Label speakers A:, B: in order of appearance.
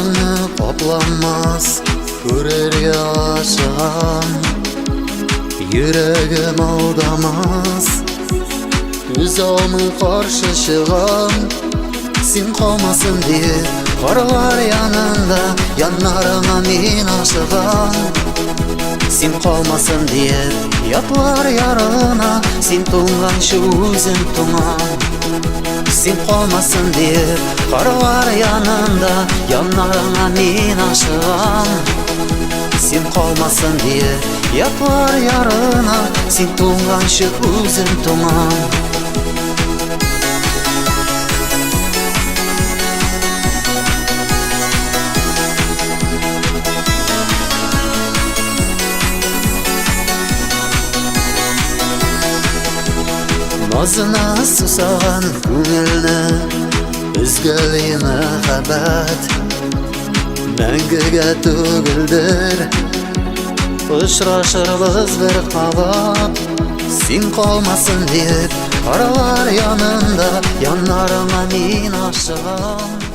A: Жаныңны қопламас көрерге ашыған, Йөрәгем алдамас күз алмый қаршы шығам. Сен қалмасын деп қарлар янында, янарыңа мен ашыған. Сен қалмасын деп ятлар ярына, сен туңғанша өзім туңам. Сен қалмасын деп қарлар янында, янарыңа мен ашыған. Сен қалмасын деп ятлар ярына, сен туңғанша өзім туңам. Назына сусаған көңілні үзгілі махаббат мәңгіге төгілдір. Ұшырашырбыз бір қабат. Сен қалмасын деп қарлар янында, янарыңа мен ашығам.